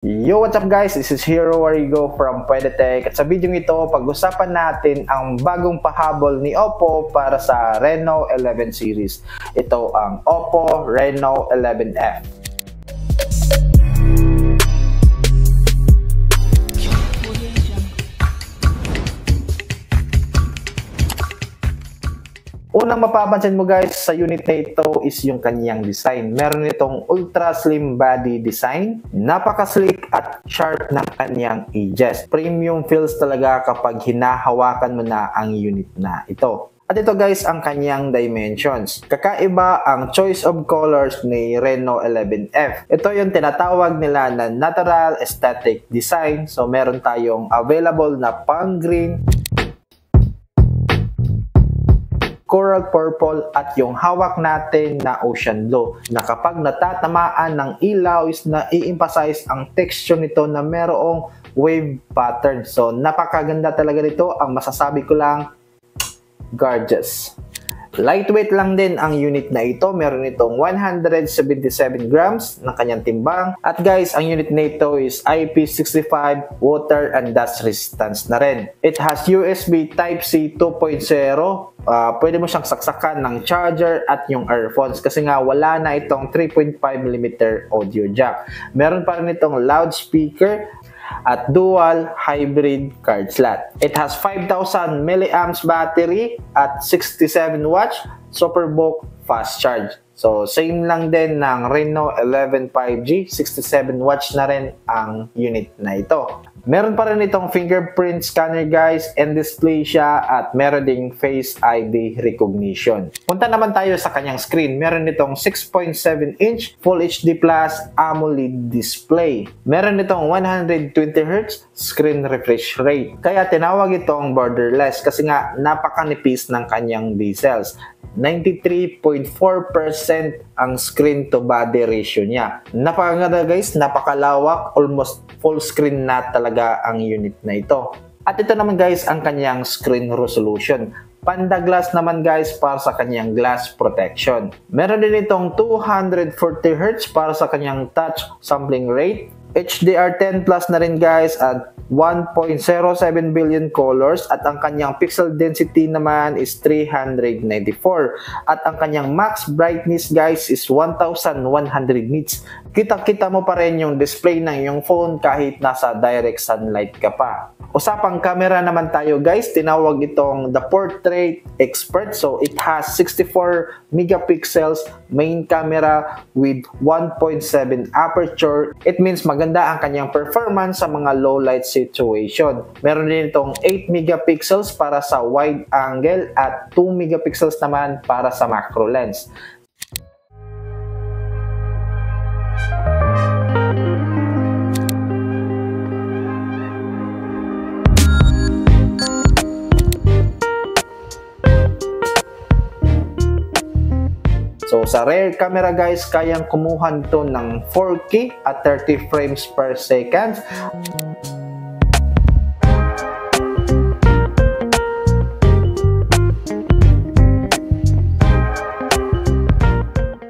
Yo, what's up guys? This is Hero Warigo from Pwede Tech. At sa video ito, pag-usapan natin ang bagong pahabol ni Oppo para sa Reno 11 series. Ito ang Oppo Reno 11F. Unang mapapansin mo guys sa unit na ito is yung kanyang design. Meron itong ultra slim body design, napaka-sleek at sharp ng kanyang edges. Premium feels talaga kapag hinahawakan mo na ang unit na ito. At ito guys ang kanyang dimensions. Kakaiba ang choice of colors ni Reno 11F. Ito yung tinatawag nila na natural aesthetic design. So meron tayong available na pang green, coral purple at yung hawak natin na ocean blue na kapag natatamaan ng ilaw is na-i-emphasize ang texture nito na merong wave pattern. So napakaganda talaga nito. Ang masasabi ko lang, gorgeous. Lightweight lang din ang unit na ito. Meron itong 177 grams ng kanyang timbang. At guys, ang unit na ito is IP65 water and dust resistance na rin. It has USB Type-C 2.0. Pwede mo siyang saksakan ng charger at yung earphones kasi nga wala na itong 3.5mm audio jack. Meron pa rin itong loudspeaker at dual hybrid card slot. It has 5,000 mAh battery at 67 watts SuperBook fast charge. So same lang din ng Reno 11 5G, 67 watts na rin ang unit na ito. Meron pa rin itong fingerprint scanner guys, and display siya at meron ding Face ID recognition. Punta naman tayo sa kanyang screen. Meron itong 6.7 inch Full HD Plus AMOLED display. Meron itong 120Hz screen refresh rate. Kaya tinawag itong borderless kasi nga napakanipis ng kanyang bezels. 93.4% ang screen to body ratio niya. Napakaganda guys, napakalawak, almost full screen na talaga ang unit na ito. At ito naman guys ang kanyang screen resolution. Panda glass naman guys para sa kanyang glass protection. Meron din itong 240Hz para sa kanyang touch sampling rate. HDR10 Plus na rin guys at 1.07 billion colors at ang kanyang pixel density naman is 394 at ang kanyang max brightness guys is 1100 nits. Kita-kita mo pa rin yung display ng yung phone kahit nasa direct sunlight ka pa. Usapang camera naman tayo guys, tinawag itong the Portrait Expert. So it has 64 megapixels main camera with 1.7 aperture. It means maganda ang kanyang performance sa mga low light situation. Meron din itong 8 megapixels para sa wide angle at 2 megapixels naman para sa macro lens. So sa rear camera guys, kayang kumuha nito ng 4K at 30 frames per second.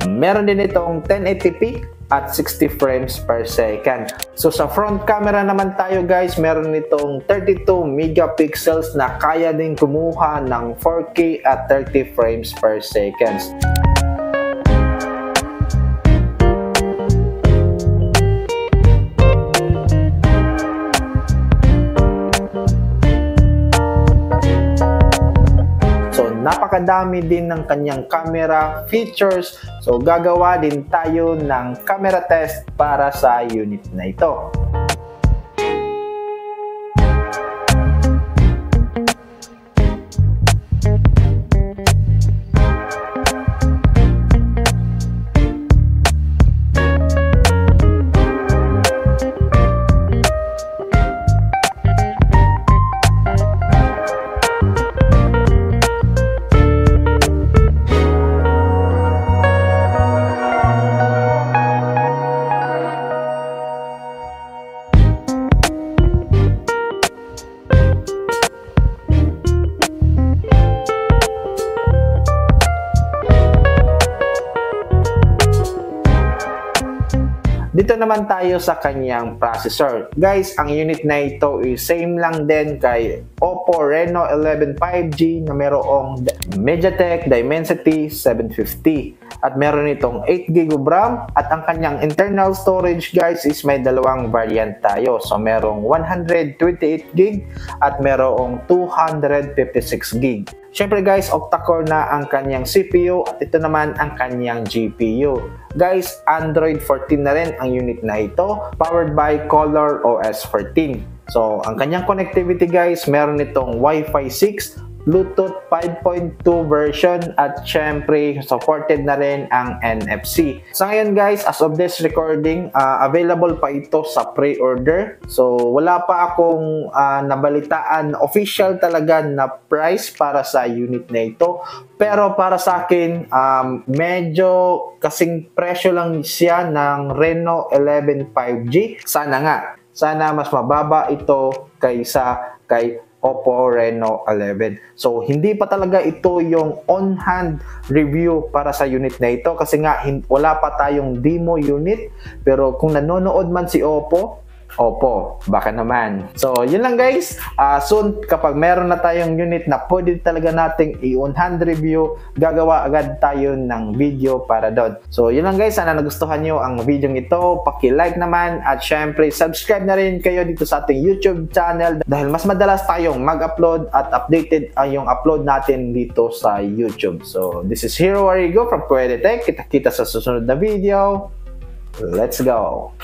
Meron din itong 1080p at 60 frames per second. So sa front camera naman tayo guys, meron itong 32 megapixels na kaya din kumuha ng 4K at 30 frames per second. Napakadami din ng kanyang camera features. So gagawa din tayo ng camera test para sa unit na ito. Dito naman tayo sa kanyang processor. Guys, ang unit na ito is same lang din kay Oppo Reno 11 5G na mayroong MediaTek Dimensity 750 at meron itong 8GB of RAM at ang kanyang internal storage guys is may dalawang variant tayo. So merong 128GB at merong 256GB. Syempre guys, octa-core na ang kanyang CPU at ito naman ang kanyang GPU. Guys, Android 14 na rin ang unit na ito, powered by Color OS 14. So, ang kanyang connectivity guys, meron itong Wi-Fi 6, Bluetooth 5.2 version at syempre supported na rin ang NFC. Sa ngayon guys, as of this recording, available pa ito sa pre-order. So wala pa akong nabalitaan official talaga na price para sa unit na ito. Pero para sa akin, medyo kasing presyo lang siya ng Reno 11 5G. Sana mas mababa ito kaysa kay Oppo Reno 11. So, hindi pa talaga ito yung on-hand review para sa unit na ito kasi nga wala pa tayong demo unit. Pero kung nanonood man si Oppo, baka naman. So, yun lang guys. Soon, kapag meron na tayong unit na pwede talaga nating i-on-hand review, gagawa agad tayo ng video para doon. So, yun lang guys. Sana nagustuhan nyo ang video ito. Paki-like naman at syempre, subscribe na rin kayo dito sa ating YouTube channel dahil mas madalas tayong mag-upload at updated yung upload natin dito sa YouTube. So, this is Hero Arigo from Pwede Tech. Kita-kita sa susunod na video. Let's go!